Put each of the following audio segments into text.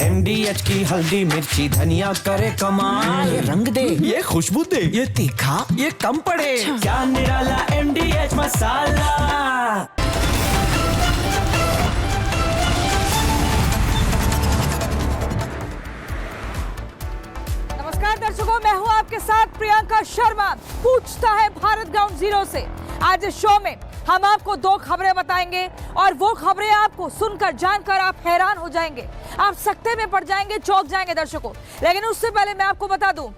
NDH की हल्दी मिर्ची धनिया करे कमाल। ये रंग दे, ये खुशबू दे, ये तीखा, ये कम पड़े। क्या निराला NDH मसाला। नमस्कार दर्शकों, मैं हूं आपके साथ प्रियंका शर्मा। पूछता है भारत ग्राउंड जीरो से। आज इस शो में हम आपको 2 खबरें बताएंगे और वो खबरें आपको सुनकर जानकर आप हैरान हो जाएंगे, आप सकते में पड़ जाएंगे, चौंक जाएंगे दर्शकों। लेकिन उससे पहले मैं आपको बता दूं,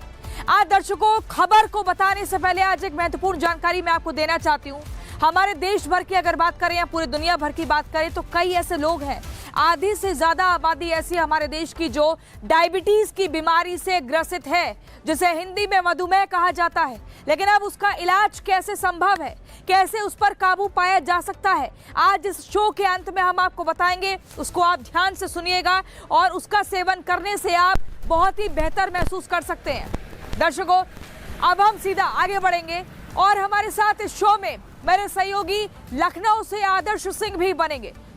आज दर्शकों खबर को बताने से पहले आज एक महत्वपूर्ण जानकारी मैं आपको देना चाहती हूं। हमारे देश भर की अगर बात करें या पूरी दुनिया भर की बात करें तो कई ऐसे लोग हैं, आधी से ज्यादा आबादी ऐसी हमारे देश की जो डायबिटीज की बीमारी से ग्रसित है, जिसे हिंदी में मधुमेह कहा जाता है। लेकिन अब उसका इलाज कैसे संभव है, कैसे उस पर काबू पाया जा सकता है, आज इस शो के अंत में हम आपको बताएंगे। उसको आप ध्यान से सुनिएगा और उसका सेवन करने से आप बहुत ही बेहतर महसूस कर सकते हैं। दर्शकों, अब हम सीधा आगे बढ़ेंगे और हमारे साथ इस शो में मेरे सहयोगी लखनऊ से आदर्श सिंह भी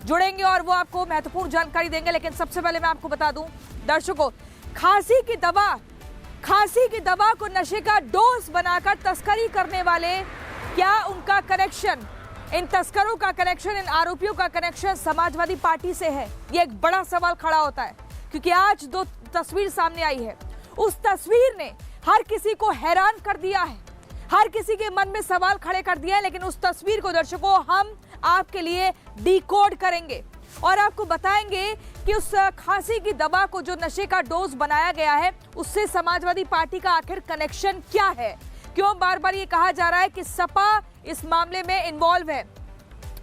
जुड़ेंगे और वो आपको महत्वपूर्ण जानकारी देंगे। लेकिन सबसे पहले मैं आपको बता दूं दर्शकों, खांसी की दवा को नशे का डोज बनाकर तस्करी करने वाले, क्या उनका कनेक्शन, इन तस्करों का कनेक्शन, इन आरोपियों का कनेक्शन समाजवादी पार्टी से है? ये एक बड़ा सवाल खड़ा होता है, क्योंकि आज 2 तस्वीर सामने आई है। उस तस्वीर ने हर किसी को हैरान कर दिया है, हर किसी के मन में सवाल खड़े कर दिया है। लेकिन उस तस्वीर को दर्शकों हम आपके लिए डिकोड करेंगे और आपको बताएंगे कि उस खांसी की दवा को जो नशे का डोज बनाया गया है, उससे समाजवादी पार्टी का आखिर कनेक्शन क्या है। क्यों बार बार ये कहा जा रहा है कि सपा इस मामले में इन्वॉल्व है।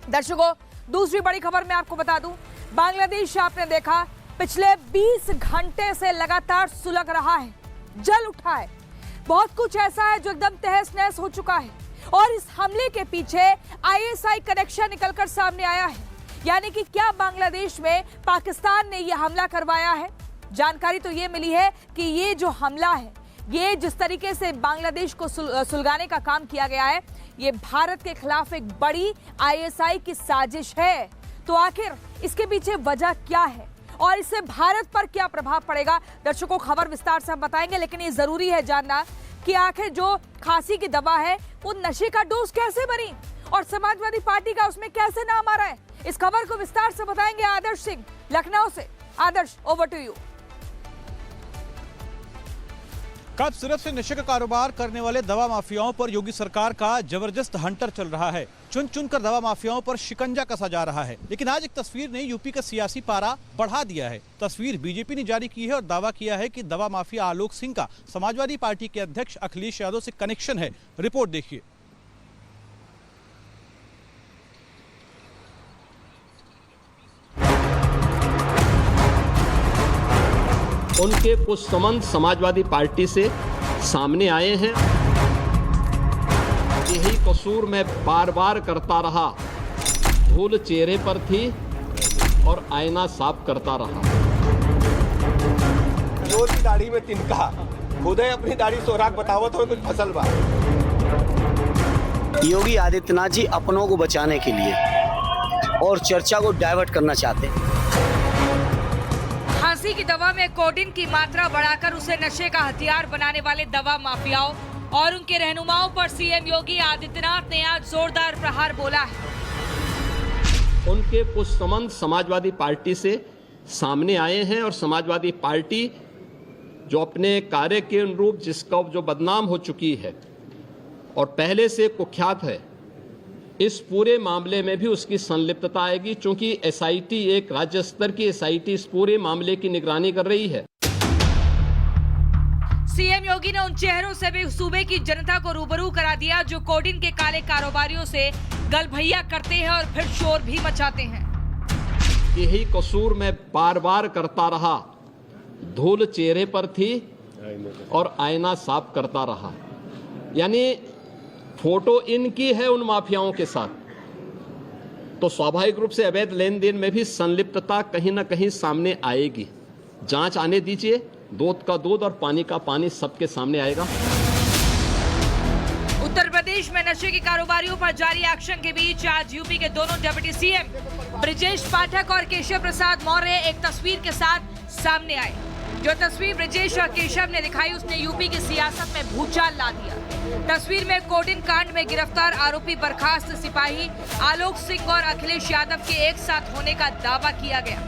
दर्शकों, दूसरी बड़ी खबर मैं आपको बता दूं, बांग्लादेश आपने देखा पिछले 20 घंटे से लगातार सुलग रहा है, जल उठा है। बहुत कुछ ऐसा है जो एकदम तहस नहस हो चुका है और इस हमले के पीछे ISI कनेक्शन निकलकर सामने आया है। यानी कि क्या बांग्लादेश में पाकिस्तान ने यह हमला करवाया है? जानकारी तो ये मिली है कि ये जो हमला है, ये जिस तरीके से बांग्लादेश को सुलगाने का काम किया गया है, ये भारत के खिलाफ एक बड़ी ISI की साजिश है। तो आखिर इसके पीछे वजह क्या है और इससे भारत पर क्या प्रभाव पड़ेगा? दर्शकों, खबर विस्तार से हम बताएंगे, लेकिन ये जरूरी है जानना कि आखिर जो खांसी की दवा है वो नशे का डोज कैसे बनी और समाजवादी पार्टी का उसमें कैसे नाम आ रहा है। इस खबर को विस्तार से बताएंगे आदर्श सिंह लखनऊ से। आदर्श, ओवर टू यू। कब सूरत से नशे का कारोबार करने वाले दवा माफियाओं पर योगी सरकार का जबरदस्त हंटर चल रहा है। चुन चुन कर दवा माफियाओं पर शिकंजा कसा जा रहा है। लेकिन आज एक तस्वीर ने यूपी का सियासी पारा बढ़ा दिया है। तस्वीर बीजेपी ने जारी की है और दावा किया है कि दवा माफिया आलोक सिंह का समाजवादी पार्टी के अध्यक्ष अखिलेश यादव से कनेक्शन है। रिपोर्ट देखिए। उनके कुछ संबंध समाजवादी पार्टी से सामने आए हैं। यही कसूर मैं बार बार करता रहा, धूल चेहरे पर थी और आईना साफ करता रहा। जोर की दाढ़ी में तिनका, खुद अपनी दाढ़ी सोराख बतावत हो कुछ फसल बा। योगी आदित्यनाथ जी अपनों को बचाने के लिए और चर्चा को डाइवर्ट करना चाहते हैं। खांसी की दवा में कोडीन की मात्रा बढ़ाकर उसे नशे का हथियार बनाने वाले दवा माफियाओं और उनके रहनुमाओं पर सीएम योगी आदित्यनाथ ने आज जोरदार प्रहार बोला है। उनके कुछ संबंध समाजवादी पार्टी से सामने आए हैं और समाजवादी पार्टी जो अपने कार्य के अनुरूप जिसका जो बदनाम हो चुकी है और पहले से कुख्यात है, इस पूरे मामले में भी उसकी संलिप्तता आएगी, क्योंकि SIT, एक राज्य स्तर की SIT इस पूरे मामले की निगरानी कर रही है। सीएम योगी ने उन चेहरों से भी सूबे की जनता को रूबरू करा दिया जो कोडीन के काले कारोबारियों से गलभैया करते हैं और फिर शोर भी मचाते हैं। यही कसूर मैं बार बार करता रहा, धूल चेहरे पर थी और आईना साफ करता रहा। यानी फोटो इनकी है उन माफियाओं के साथ, तो स्वाभाविक रूप से अवैध लेन देन में भी संलिप्तता कहीं ना कहीं सामने आएगी। जांच आने दीजिए, दूध का दूध और पानी का पानी सबके सामने आएगा। उत्तर प्रदेश में नशे के कारोबारियों पर जारी एक्शन के बीच आज यूपी के दोनों डिप्टी सीएम ब्रिजेश पाठक और केशव प्रसाद मौर्य एक तस्वीर के साथ सामने आए। जो तस्वीर ब्रजेश और केशव ने दिखाई उसने यूपी की सियासत में भूचाल ला दिया। तस्वीर में कोडिन कांड में गिरफ्तार आरोपी बर्खास्त सिपाही आलोक सिंह और अखिलेश यादव के एक साथ होने का दावा किया गया।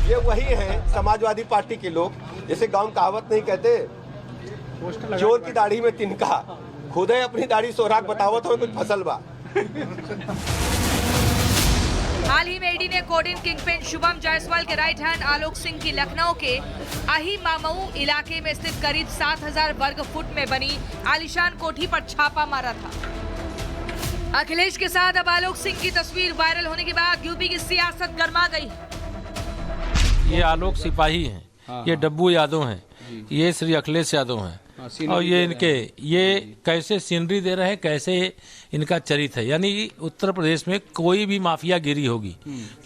ये वही हैं समाजवादी पार्टी के लोग, जैसे गांव में कहावत नहीं कहते, चोर की दाढ़ी में तिनका, खुद ही अपनी दाढ़ी सोराख बतावत हो कुछ फसल बा। हाल ही में ईडी ने कोडिन किंगपिन शुभम जायसवाल के राइट हैंड आलोक सिंह की लखनऊ के अही मामऊ इलाके में स्थित करीब 7000 वर्ग फुट में बनी आलीशान कोठी पर छापा मारा था। अखिलेश के साथ अब आलोक सिंह की तस्वीर वायरल होने के बाद यूपी की सियासत गर्मा गई। ये आलोक सिपाही हैं, ये डब्बू यादव हैं, ये श्री अखिलेश यादव हैं, और ये कैसे सीनरी दे रहे हैं, कैसे इनका चरित्र है। यानी उत्तर प्रदेश में कोई भी माफिया गिरी होगी,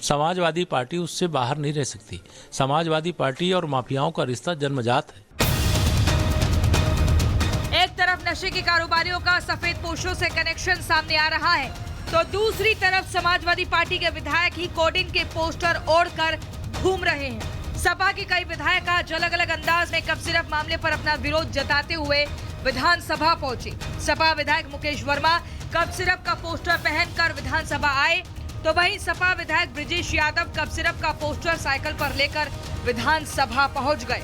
समाजवादी पार्टी उससे बाहर नहीं रह सकती। समाजवादी पार्टी और माफियाओं का रिश्ता जन्मजात है। एक तरफ नशे के कारोबारियों का सफेद पोशों से कनेक्शन सामने आ रहा है, तो दूसरी तरफ समाजवादी पार्टी के विधायक ही कोडिन के पोस्टर ओढ़कर घूम रहे हैं। सपा के कई विधायक आज अलग अलग अंदाज में कफ सिरप मामले पर अपना विरोध जताते हुए विधानसभा पहुंचे। सपा विधायक मुकेश वर्मा कफ सिरप का पोस्टर पहनकर विधानसभा आए, तो वहीं सपा विधायक ब्रजेश यादव कफ सिरप का पोस्टर साइकिल पर लेकर विधानसभा पहुंच गए।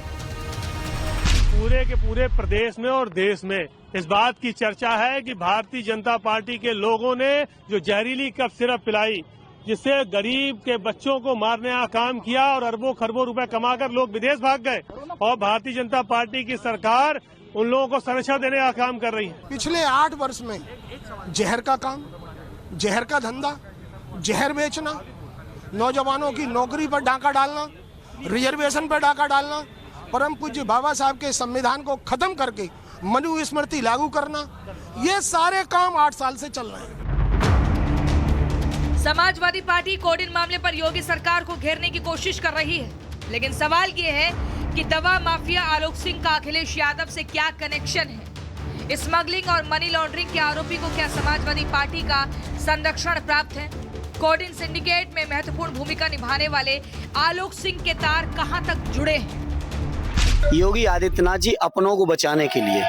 पूरे के पूरे प्रदेश में और देश में इस बात की चर्चा है कि भारतीय जनता पार्टी के लोगों ने जो जहरीली कफ सिरप पिलाई, जिससे गरीब के बच्चों को मारने का काम किया और अरबों खरबों रुपए कमाकर लोग विदेश भाग गए, और भारतीय जनता पार्टी की सरकार उन लोगों को संरक्षण देने का काम कर रही है। पिछले 8 वर्ष में जहर का काम, जहर का धंधा, जहर बेचना, नौजवानों की नौकरी पर डाका डालना, रिजर्वेशन पर डाका डालना, परम पूज्य बाबा साहब के संविधान को खत्म करके मनुस्मृति लागू करना, ये सारे काम 8 साल से चल रहे हैं। समाजवादी पार्टी कोडिन मामले पर योगी सरकार को घेरने की कोशिश कर रही है, लेकिन सवाल ये है कि दवा माफिया आलोक सिंह का अखिलेश यादव से क्या कनेक्शन है। स्मगलिंग और मनी लॉन्ड्रिंग के आरोपी को क्या समाजवादी पार्टी का संरक्षण प्राप्त है? कोडिन सिंडिकेट में महत्वपूर्ण भूमिका निभाने वाले आलोक सिंह के तार कहां तक जुड़े हैं? योगी आदित्यनाथ जी अपनों को बचाने के लिए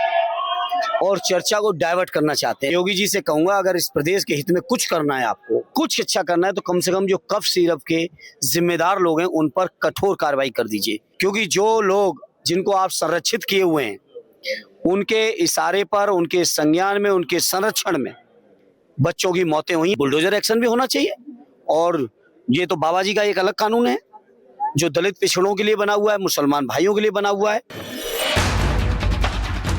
और चर्चा को डाइवर्ट करना चाहते हैं। योगी जी से कहूंगा, अगर इस प्रदेश के हित में कुछ करना है, आपको कुछ अच्छा करना है, तो कम से कम जो कफ सिरप के जिम्मेदार लोग हैं उन पर कठोर कार्रवाई कर दीजिए। क्योंकि जो लोग जिनको आप संरक्षित किए हुए हैं, उनके इशारे पर, उनके संज्ञान में, उनके संरक्षण में बच्चों की मौतें हुई। बुलडोजर एक्शन भी होना चाहिए। और ये तो बाबा जी का एक अलग कानून है जो दलित पिछड़ों के लिए बना हुआ है, मुसलमान भाइयों के लिए बना हुआ है।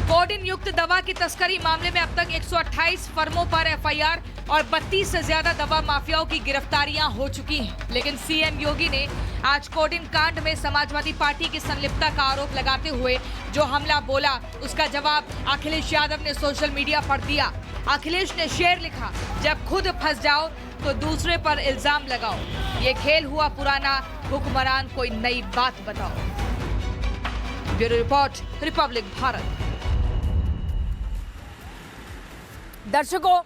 कोडिन युक्त दवा की तस्करी मामले में अब तक 128 फर्मों पर एफआईआर और 32 से ज्यादा दवा माफियाओं की गिरफ्तारियां हो चुकी हैं। लेकिन सीएम योगी ने आज कोडिन कांड में समाजवादी पार्टी की संलिप्तता का आरोप लगाते हुए जो हमला बोला, उसका जवाब अखिलेश यादव ने सोशल मीडिया पर दिया। अखिलेश ने शेर लिखा, जब खुद फंस जाओ तो दूसरे पर इल्जाम लगाओ, ये खेल हुआ पुराना, हुक्मरान कोई नई बात बताओ। Bureau report, Republic Bharat. दर्शकों,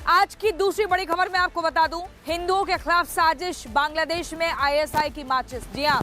आज की दूसरी बड़ी खबर मैं आपको बता दूं, हिंदुओं के खिलाफ साजिश, बांग्लादेश में आईएसआई की माचिस। जी हां,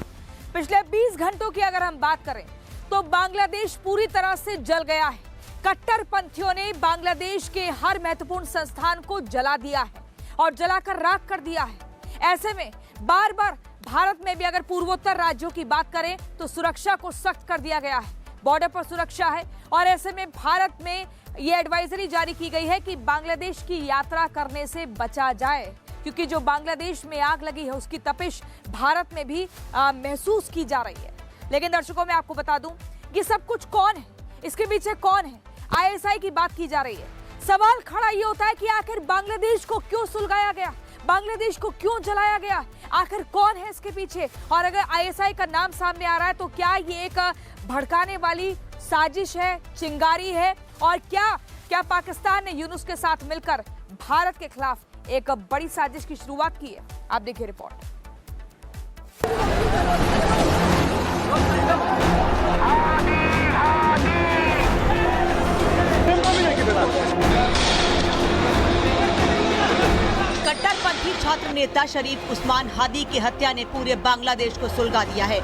पिछले 20 घंटों की अगर हम बात करें तो बांग्लादेश पूरी तरह से जल गया है। कट्टरपंथियों ने बांग्लादेश के हर महत्वपूर्ण संस्थान को जला दिया है और जलाकर राख कर दिया है। ऐसे में बार बार भारत में भी अगर पूर्वोत्तर राज्यों की बात करें तो सुरक्षा को सख्त कर दिया गया है, बॉर्डर पर सुरक्षा है, और ऐसे में भारत में ये एडवाइजरी जारी की गई है कि बांग्लादेश की यात्रा करने से बचा जाए, क्योंकि जो बांग्लादेश में आग लगी है उसकी तपिश भारत में भी महसूस की जा रही है। लेकिन दर्शकों, मैं आपको बता दूं कि सब कुछ कौन है, इसके पीछे कौन है। आईएसआई की बात की जा रही है। सवाल खड़ा ये होता है कि आखिर बांग्लादेश को क्यों सुलगाया गया, बांग्लादेश को क्यों जलाया गया, आखिर कौन है इसके पीछे। और अगर आईएसआई का नाम सामने आ रहा है तो क्या ये एक भड़काने वाली साजिश है, चिंगारी है, और क्या पाकिस्तान ने यूनुस के साथ मिलकर भारत के खिलाफ एक बड़ी साजिश की शुरुआत की है? आप देखिए रिपोर्ट। कट्टरपंथी छात्र नेता शरीफ उस्मान हादी की हत्या ने पूरे बांग्लादेश को सुलगा दिया है।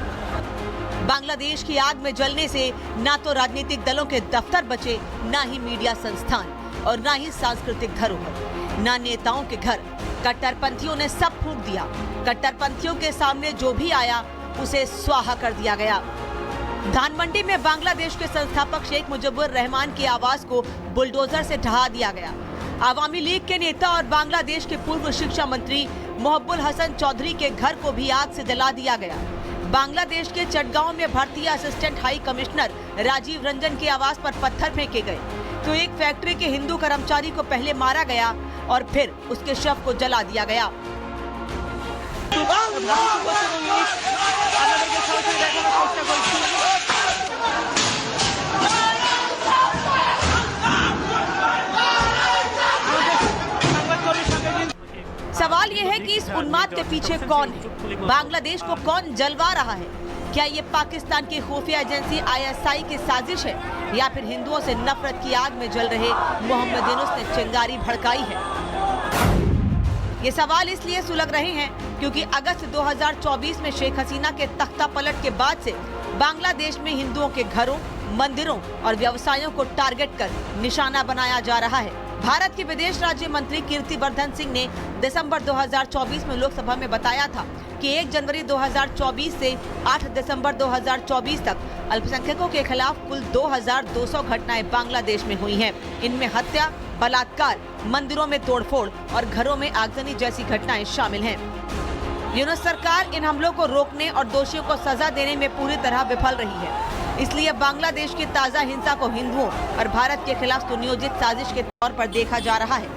बांग्लादेश की आग में जलने से ना तो राजनीतिक दलों के दफ्तर बचे, ना ही मीडिया संस्थान और ना ही सांस्कृतिक धरोहर, ना नेताओं के घर। कट्टरपंथियों ने सब फूंक दिया। कट्टरपंथियों के सामने जो भी आया उसे स्वाहा कर दिया गया। धानमंडी में बांग्लादेश के संस्थापक शेख मुजीबुर रहमान की आवास को बुलडोजर से ढहा दिया गया। आवामी लीग के नेता और बांग्लादेश के पूर्व शिक्षा मंत्री मोहब्बुल हसन चौधरी के घर को भी आग से जला दिया गया। बांग्लादेश के चटगांव में भारतीय assistant high commissioner Rajeev Ranjan के आवास पर पत्थर फेंके गए, तो एक फैक्ट्री के हिंदू कर्मचारी को पहले मारा गया और फिर उसके शव को जला दिया गया। सवाल ये है कि इस उन्माद के पीछे कौन है? बांग्लादेश को कौन जलवा रहा है? क्या ये पाकिस्तान की खुफिया एजेंसी ISI की साजिश है या फिर हिंदुओं से नफरत की आग में जल रहे मोहम्मद यूनुस ने चिंगारी भड़काई है? ये सवाल इसलिए सुलग रहे हैं क्योंकि अगस्त 2024 में शेख हसीना के तख्ता पलट के बाद से बांग्लादेश में हिंदुओं के घरों, मंदिरों और व्यवसायों को टारगेट कर निशाना बनाया जा रहा है। भारत के विदेश राज्य मंत्री कीर्तिवर्धन सिंह ने दिसंबर 2024 में लोकसभा में बताया था कि 1 जनवरी 2024 से 8 दिसंबर 2024 तक अल्पसंख्यकों के खिलाफ कुल 2200 घटनाएं बांग्लादेश में हुई हैं। इनमें हत्या, बलात्कार, मंदिरों में तोड़फोड़ और घरों में आगजनी जैसी घटनाएं शामिल हैं। यूनुस सरकार इन हमलों को रोकने और दोषियों को सजा देने में पूरी तरह विफल रही है। इसलिए बांग्लादेश की ताज़ा हिंसा को हिंदुओं और भारत के खिलाफ सुनियोजित साजिश के तौर पर देखा जा रहा है।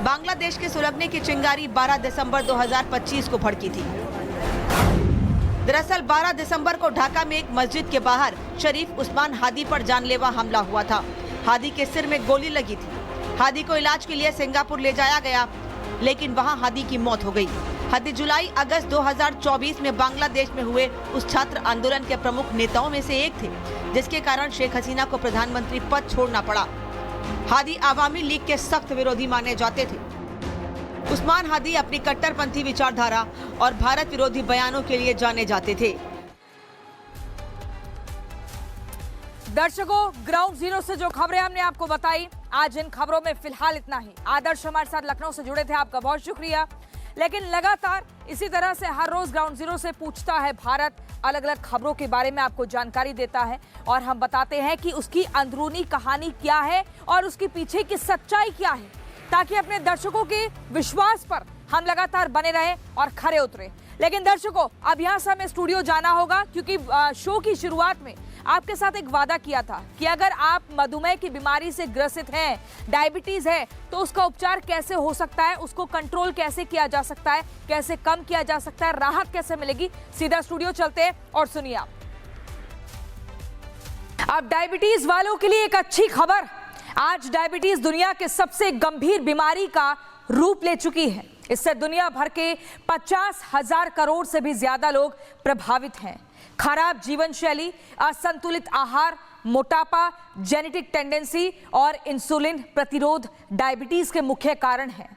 बांग्लादेश के सुलगने की चिंगारी 12 दिसंबर 2025 को भड़की थी। दरअसल 12 दिसंबर को ढाका में एक मस्जिद के बाहर शरीफ उस्मान हादी पर जानलेवा हमला हुआ था। हादी के सिर में गोली लगी थी। हादी को इलाज के लिए सिंगापुर ले जाया गया, लेकिन वहां हादी की मौत हो गई। हादी जुलाई अगस्त 2024 में बांग्लादेश में हुए उस छात्र आंदोलन के प्रमुख नेताओं में से एक थे, जिसके कारण शेख हसीना को प्रधानमंत्री पद छोड़ना पड़ा। हादी आवामी लीग के सख्त विरोधी माने जाते थे। उस्मान हादी अपनी कट्टरपंथी विचारधारा और भारत विरोधी बयानों के लिए जाने जाते थे। दर्शकों, ग्राउंड जीरो से जो खबरें हमने आपको बताई, आज इन खबरों में फिलहाल इतना ही। आदर्श हमारे साथ लखनऊ से जुड़े थे, आपका बहुत शुक्रिया। लेकिन लगातार इसी तरह से हर रोज ग्राउंड जीरो से पूछता है भारत, अलग अलग खबरों के बारे में आपको जानकारी देता है और हम बताते हैं कि उसकी अंदरूनी कहानी क्या है और उसके पीछे की सच्चाई क्या है, ताकि अपने दर्शकों के विश्वास पर हम लगातार बने रहें और खरे उतरे। लेकिन दर्शकों, अब यहाँ से हमें स्टूडियो जाना होगा, क्योंकि शो की शुरुआत में आपके साथ एक वादा किया था कि अगर आप मधुमेह की बीमारी से ग्रसित हैं, डायबिटीज है, तो उसका उपचार कैसे हो सकता है, उसको कंट्रोल कैसे किया जा सकता है, कैसे कम किया जा सकता है, राहत कैसे मिलेगी। सीधा स्टूडियो चलते हैं और सुनिए आप। अब डायबिटीज वालों के लिए एक अच्छी खबर। आज डायबिटीज दुनिया के सबसे गंभीर बीमारी का रूप ले चुकी है। इससे दुनिया भर के 50,000 करोड़ से भी ज्यादा लोग प्रभावित हैं। खराब जीवन शैली, असंतुलित आहार, मोटापा, जेनेटिक टेंडेंसी और इंसुलिन प्रतिरोध डायबिटीज के मुख्य कारण हैं।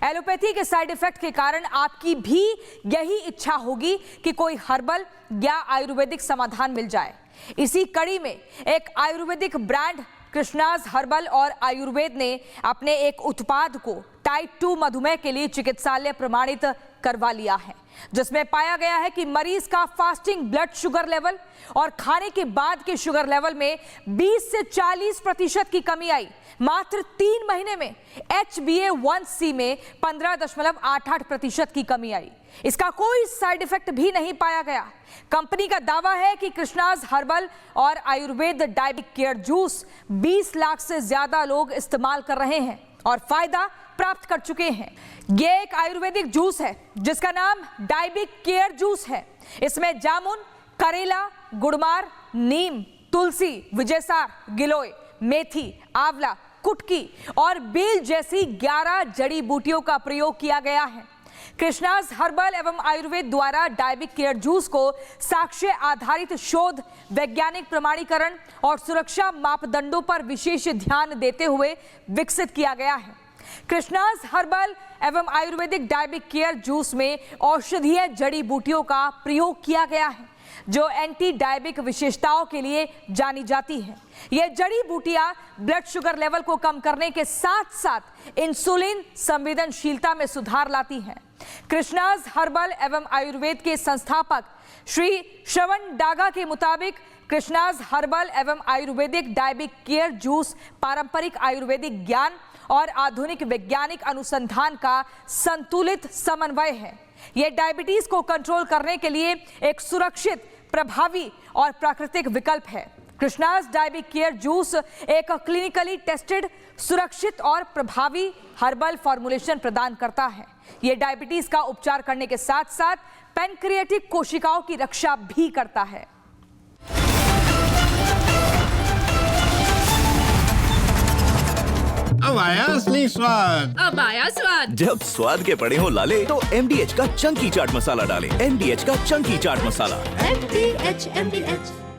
एलोपैथी के साइड इफेक्ट के कारण आपकी भी यही इच्छा होगी कि कोई हर्बल या आयुर्वेदिक समाधान मिल जाए। इसी कड़ी में एक आयुर्वेदिक ब्रांड कृष्णाज हर्बल और आयुर्वेद ने अपने एक उत्पाद को टाइप 2 मधुमेह के लिए चिकित्सालय प्रमाणित करवा लिया है, जिसमें पाया गया है कि मरीज का फास्टिंग ब्लड शुगर लेवल और खाने के बाद के शुगर लेवल में 20 से 40% की कमी आई। मात्र 3 महीने में HbA1c में 15.88% की कमी आई। इसका कोई साइड इफेक्ट भी नहीं पाया गया। कंपनी का दावा है कि कृष्णाज हर्बल और आयुर्वेद डायबिक केयर जूस 20 लाख से ज्यादा लोग इस्तेमाल कर रहे हैं और फायदा प्राप्त कर चुके हैं। ये एक आयुर्वेदिक जूस है जिसका नाम डायबिक केयर जूस है। इसमें जामुन, करेला, गुड़मार, नीम, तुलसी, विजयसार, गिलोय, मेथी, आंवला, कुटकी और बेल जैसी 11 जड़ी बूटियों का प्रयोग किया गया है। कृष्णाज हर्बल एवं आयुर्वेद द्वारा डायबिक केयर जूस को साक्ष्य आधारित शोध, वैज्ञानिक प्रमाणीकरण और सुरक्षा मापदंडों पर विशेष ध्यान देते हुए विकसित किया गया है। कृष्णाज हर्बल एवं आयुर्वेदिक डायबिक केयर जूस में औषधीय जड़ी बूटियों का प्रयोग किया गया है, जो एंटी डायबिक विशेषताओं के लिए जानी जाती है। ये जड़ी बूटियां ब्लड शुगर लेवल को कम करने के साथ साथ इंसुलिन संवेदनशीलता में सुधार लाती हैं। कृष्णाज हर्बल एवं आयुर्वेद के संस्थापक श्री श्रवण डागा के मुताबिक कृष्णाज हर्बल एवं आयुर्वेदिक डायबिक केयर जूस पारंपरिक आयुर्वेदिक ज्ञान और आधुनिक वैज्ञानिक अनुसंधान का संतुलित समन्वय है। यह डायबिटीज को कंट्रोल करने के लिए एक सुरक्षित, प्रभावी और प्राकृतिक विकल्प है। कृष्णाज डायबिक केयर जूस एक क्लिनिकली टेस्टेड, सुरक्षित और प्रभावी हर्बल फॉर्मुलेशन प्रदान करता है। यह डायबिटीज का उपचार करने के साथ साथ पैनक्रियाटिक कोशिकाओं की रक्षा भी करता है। अब आया असली स्वाद। अब आया स्वाद। जब स्वाद के पड़े हो लाले तो MDH का चंकी चाट मसाला डालें। MDH का चंकी चाट मसाला। MDH